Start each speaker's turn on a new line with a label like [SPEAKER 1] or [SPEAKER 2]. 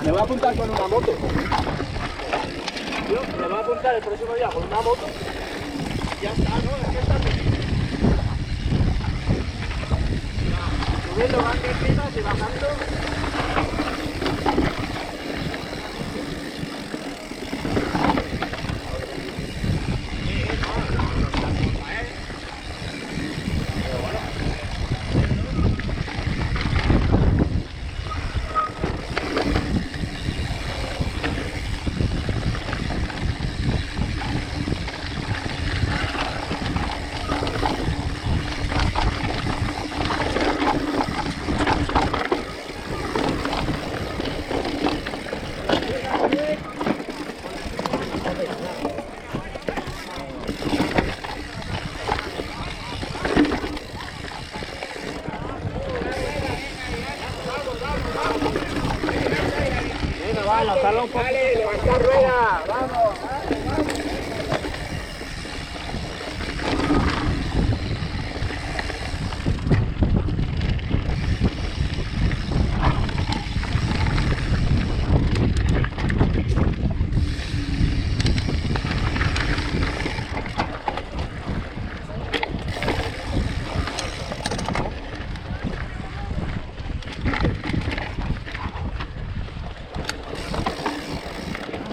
[SPEAKER 1] Me voy a apuntar con una moto. Yo me voy a apuntar el próximo día con una moto. Ya está, ¿no? Es que está bien. Subiendo banquetitas y bajando. Venga, va, lanzarla un poco. Vale, levantar rueda, vamos.